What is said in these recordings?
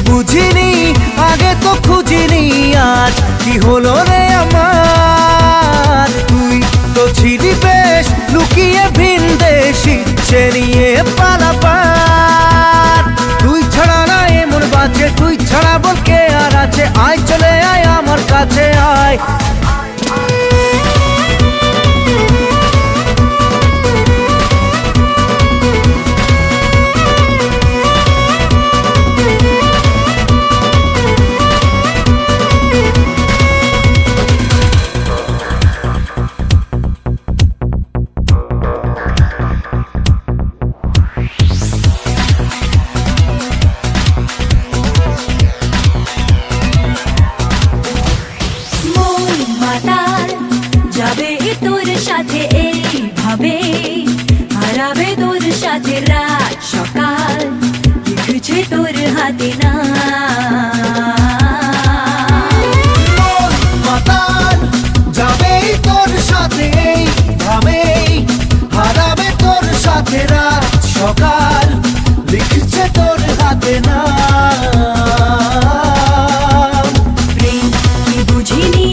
বুঝিনি আগে তো খুঁজিনি, আজ কি হলো রে আমার। তুই তো ছিলি বেশ লুকিয়ে ভিন দেশ, ইচ্ছে নিয়ে পালাবার। তুই ছাড়া না এমন বাঁচে, তুই ছাড়া বল কে আর আছে। আয় চলে আয় আমার কাছে আয়। যাবে তোর সাথে এইভাবে, হারাবে তোর সাথে রাত সকাল, লিখছে তোর হাতে না। যাবে তোর সাথে এইভাবে, হারাবে তোর সাথে রাত সকাল, লিখছে তোর হাতে না। প্রেম কি বুঝিনি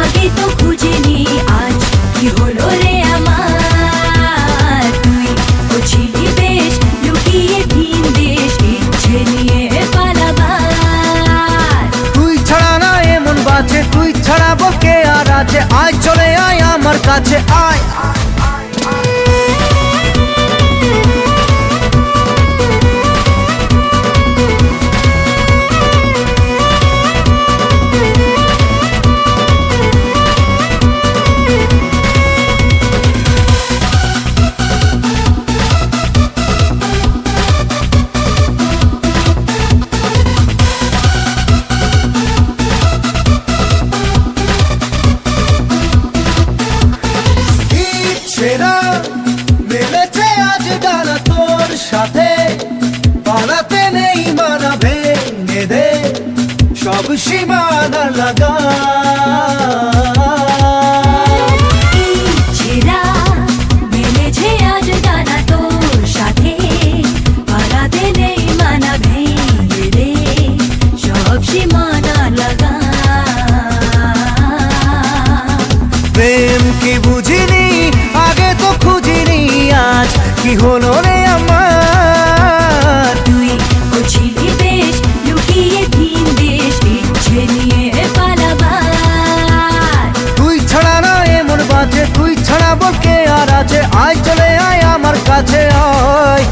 আগে তো খুঁজিনি, আজ কি হলো রে আমার। তুই তো ছিলি বেশ লুকিয়ে ভিন দেশ, ইচ্ছে নিয়ে পালাবার। তুই ছাড়া না এমন বাঁচে, তুই ছাড়া বল কে আর আছে। আয় চলে আয় আমার কাছে আয়। মেলেছে আজ ডানা তোর সাথে, পালাতে নেই মানা, ভেঙে দে সব সীমানা লাগা। মেলেছে আজ ডানা তোর সাথে, পালাতে নেই মানা, ভেঙে দে সব সীমানা লাগা। প্রেম কি বুঝিনি আগে তো খুঁজিনি, আজ কি হলো রে আমার। তুই তো ছিলি বেশ লুকিয়ে ভিন দেশ, ইচ্ছে নিয়ে পালাবার। তুই ছাড়া না এমন বাঁচে, তুই ছাড়া বল কে আর আছে। আয় চলে আয় আমার কাছে আয়।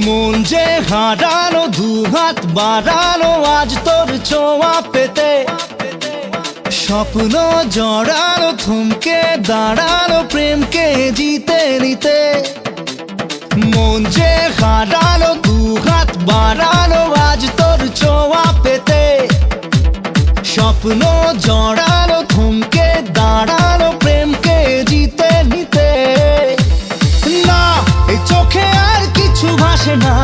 মন যে হারানো, দুহাত বাড়ানো আজ তোর ছোঁয়া পেতে। স্বপ্ন জড়ানো, থমকে দাঁড়ানো প্রেমকে জিতে নিতে। মন যে হারানো, দুহাত বাড়ানো আজ তোর ছোঁয়া পেতে। স্বপ্ন জড়ানো, থমকে দাঁড়ানো প্রেমকে জিতে নিতে। না এই চোখে আর কিছু ভাসে না,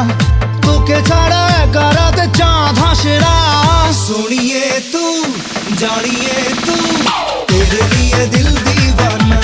তোকে ছাড়া একা রাতে চাঁদ হাসে না। सुनिए तू जानिए तू तेरे लिए दिल दीवाना।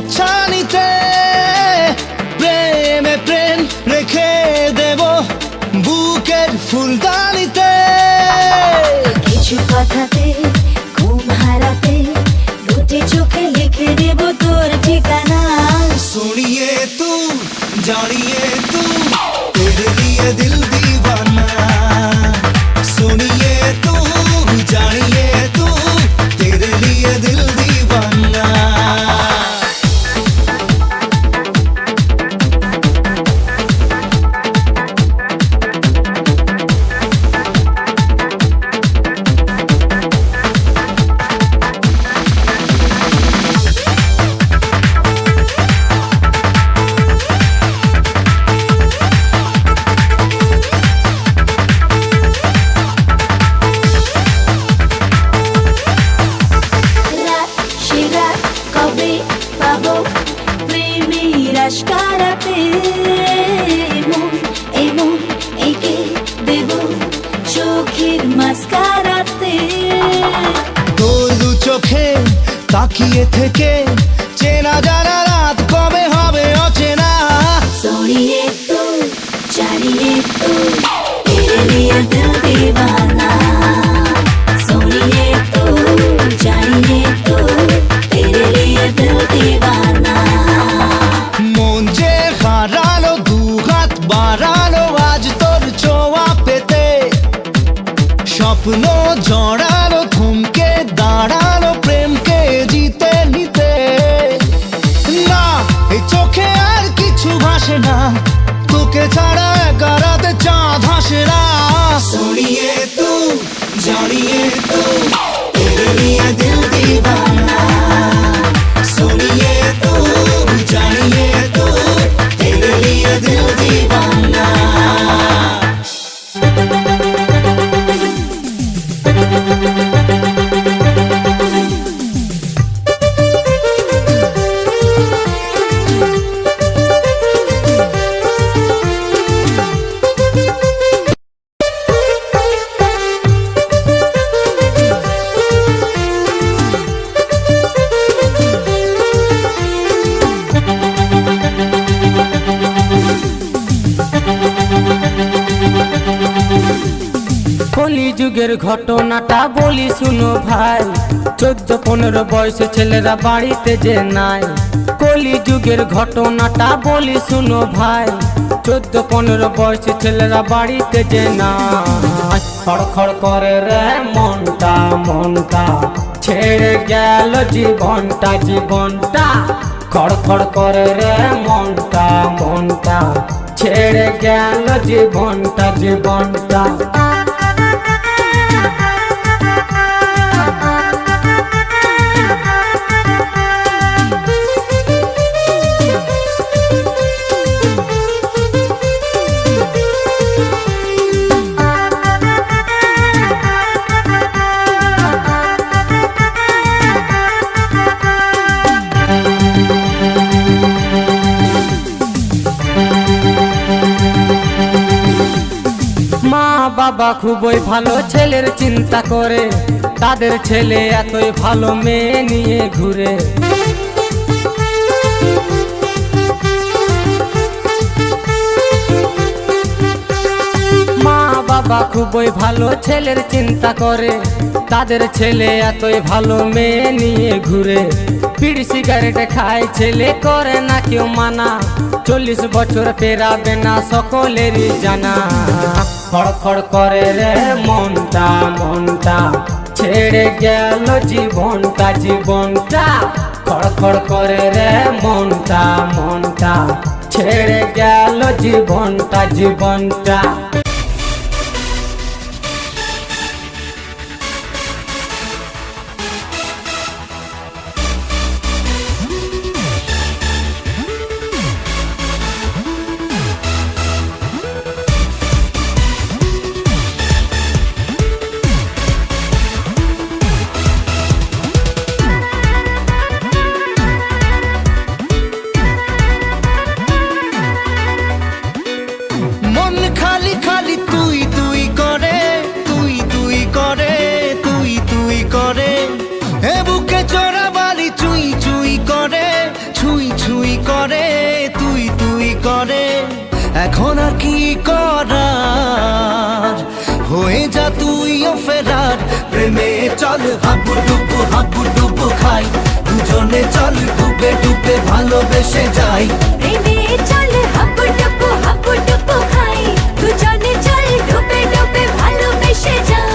আচ্ছা নিতে প্রেমে প্রেম রেখে দেব বুকের ফুলদানিতে। কিছু কথাতে ঘুম হারাতে দুটি চোখে লিখে দেব তোর ঠিকানা। सुनिए तू जानिए तू तेरे लिए दिल दीवाना। सुनिए तू जानिए तू तेरे लिए दिल दीवाना। রাত সে রাত কবে পাবো প্রেমের আশকারাতে। মন এই মন এঁকে দেব চোখের মাস্কারাতে। তোর দু চোখে তাকিয়ে থেকে চেনা জানা রাত কবে হবে অচেনা। सोनिए तू जानिए तू तेरे लिए दिल दीवाना। सोनिए तू जानिए तू तेरे लिए दिल दीवाना। মন যে হারালো দু হাত বাড়ালো আজ তোর ছোঁয়া পেতে। স্বপ্ন জড়ালো থমকে দাঁড়ালো প্রেমকে জিতে নিতে। না এই চোখে আর কিছু ভাসে না তোকে ছাড়া একা রাতে চাঁদ হাসে না। सुनिए तू जानिए तू तेरे लिए दिल दीवाना। सुनिए तू जानिए तू तेरे लिए दिल दीवाना। কলিযুগের ঘটনাটা বলি শুনো ভাই, 14-15 বয়সে ছেলেরা বাড়িতে যে নাই। কলিযুগের ঘটনাটা বলি শুনো ভাই, 14-15 বয়সে ছেলেরা বাড়িতে যে নাই। খড়খড় করে রে মনটা মনটা ছেড়ে গেল জীবনটা জীবনটা। খড়খড় করে রে মনটা মনটা ছেড়ে গেল জীবনটা জীবনটা। মা বাবা খুবই ভালো ছেলের চিন্তা করে, তাদের ছেলে এতই ভালো মেয়ে নিয়ে ঘুরে। মা বাবা খুবই ভালো ছেলের চিন্তা করে, তাদের ছেলে এতই ভালো মেয়ে নিয়ে ঘুরে। বিড়ি সিগারেট খায় ছেলে করে না কেউ মানা, 40 বছর পেরাবে না সকলেরই জানা। খড়খড় করে রে মনটা মনটা ছেড়ে গেল জীবনটা জীবনটা। খড়খড় করে রে মনটা মনটা ছেড়ে গেল জীবনটা জীবনটা। মন খালি খালি তুইও ফেরার। প্রেমে চল হাবু ডুবু খাই, দুজনে চল ডুবে ডুবে ভালোবেসে যাই। প্রেমে চল হাবু ডুবু খাই, দুজনে চল ডুবে ডুবে ভালোবেসে যাই।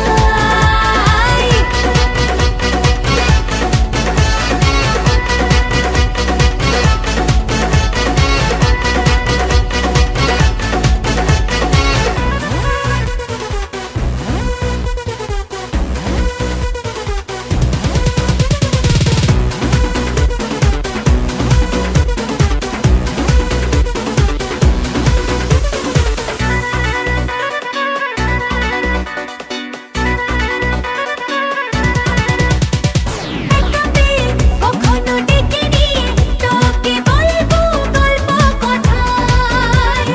কখনো ডেকে নিয়ে তোকে বলবো গল্প কথায়।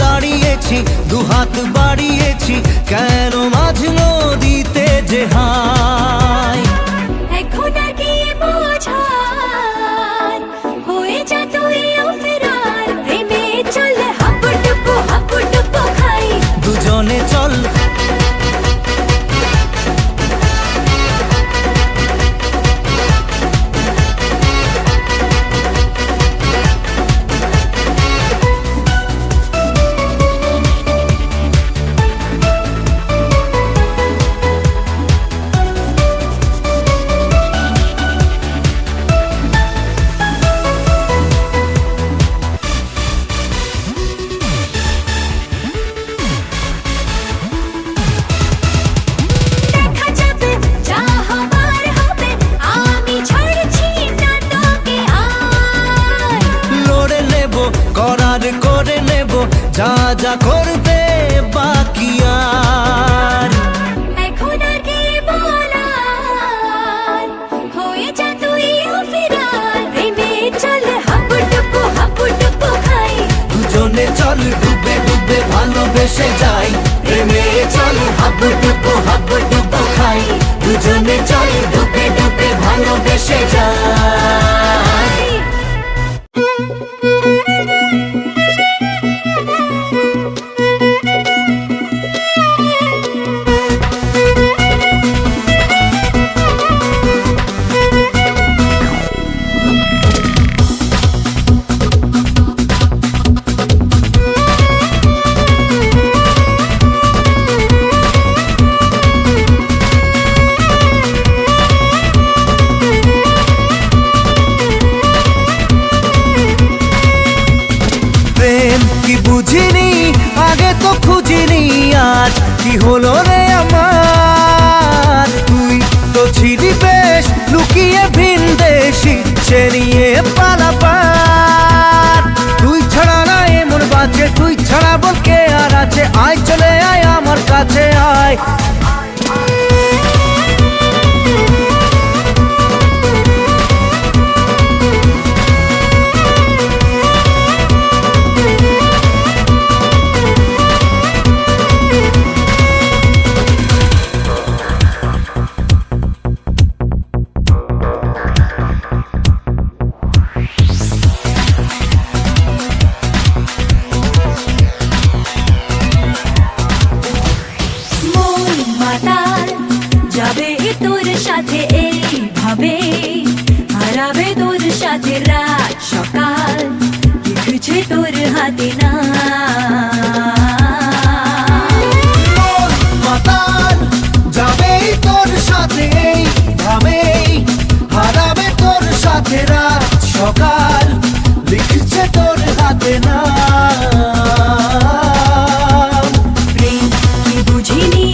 দাঁড়িয়েছি দুহাত বাড়িয়েছি, কেন মাঝ নদীতে যে হাই। এখন আর কি বোঝার, হয়ে যা তুইও ফেরার। প্রেমে চল হাবু ডুবু খাই, দুজনে চল দেখা যাবে যা হবার হবে, আমি ছাড়ছি না তোকে আর। লড়ে নেব করার করে নেব, যা যা করতে বাকি আর। এখন আর কি বলার, হয়ে যা তুইও ফেরার। প্রেমে চল হাবু ডুবু খাই, দুজনে চল ডুবে ডুবে ভালোবেসে যাই। প্রেমে চল হাবু ডুবু খাই, দুজনে চল ডুবে ডুবে ভালোবেসে যাই। প্রেম কি বুঝিনি আগে তো খুঁজিনি, আজ কি হলো রে আমার। তুই তো ছিলি বেশ লুকিয়ে ভিন দেশ, ইচ্ছে নিয়ে পালাবার। তুই ছাড়া না এমন বাঁচে, তুই ছাড়া বল কে আর আছে। আয় চলে আয় আমার কাছে আয়। মন মাতাল যাবে তোর সাথে এইভাবে, হারাবে তোর সাথে রাত সকাল, লিখছে তোর হাতে না। মাতাল যাবে তোর সাথে ভাবে, হারাবে তোর সাথে রাত সকাল, লিখছে তোর হাতে না। প্রেম কি বুঝিনি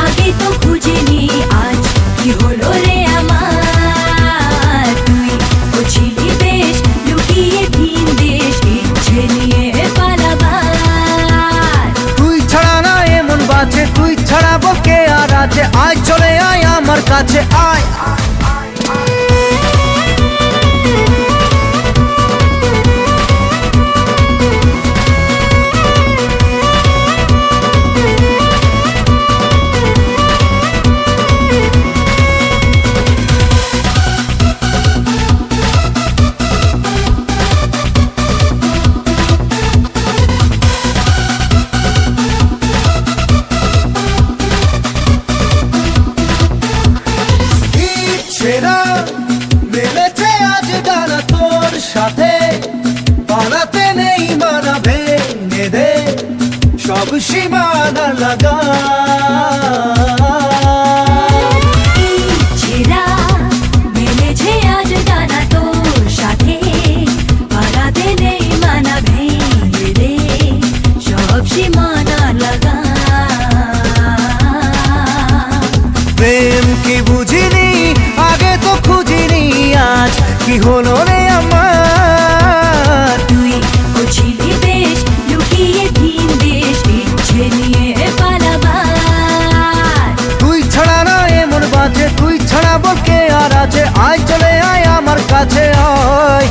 আগে তো খুঁজিনি, আজ কি হলো রে আমার। তুই তো ছিলি বেশ লুকিয়ে ভিন দেশ, ইচ্ছে নিয়ে পালাবার। তুই ছাড়া না এমন বাঁচে, তুই ছাড়া বল কে আর আছে। আয় চলে আয় আমার কাছে আয়। সীমানা লাগা ছেড়া মেলেছে আজ ডানা তোর সাথে পালাতে নেই মানা ভেঙে দে সব সীমানা লাগা প্রেম কি বুঝিনি আগে তো খুঁজিনি আজ কি হলো রে আমার তুই ছিলি বেশ লুকিয়ে ভিন দেশ ইচ্ছে নিয়ে পালাবার তুই ছাড়া না এমন বাজে তুই ছাড়া বলকে আর আছে আয় চলে আয় আমার কাছে আয়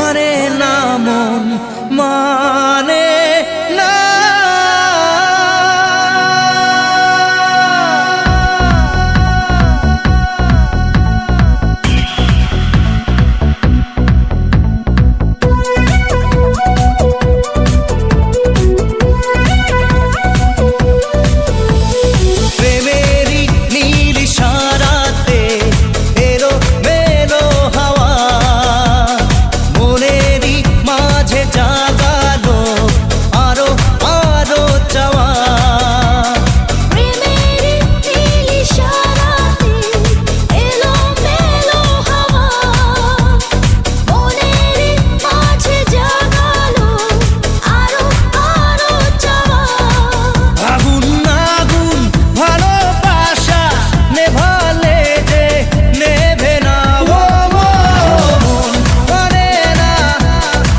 মানে না মন মানে না প্রেমেরই নীল ইশারাতে এলো মেলো হাওয়া মনেরই মাঝে জাগালো আরো আরো চাওয়া প্রেমের নীল ইশারাতে এলো মেলো হাওয়া মনের মাঝে জাগালো আরো আরো চাওয়া আগুন আগুন ভালোবাসা নেভালে যে নেভে না ও মন মানে না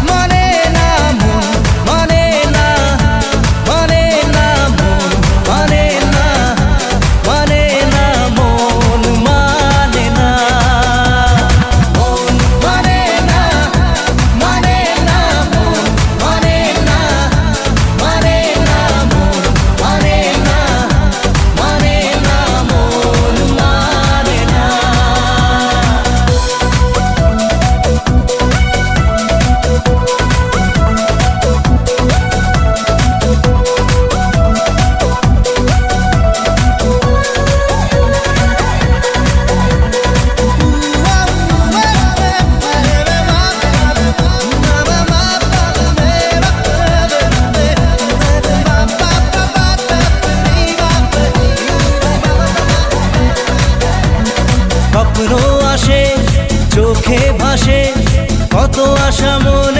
মানে না মন মানে না মানে না মন মানে না মানে না মন মানে না মন মানে না মানে না মন মানে না মানে না মন মানে না মানে না মন মানে না স্বপ্ন আসে চোখে ভাসে কত আশা মন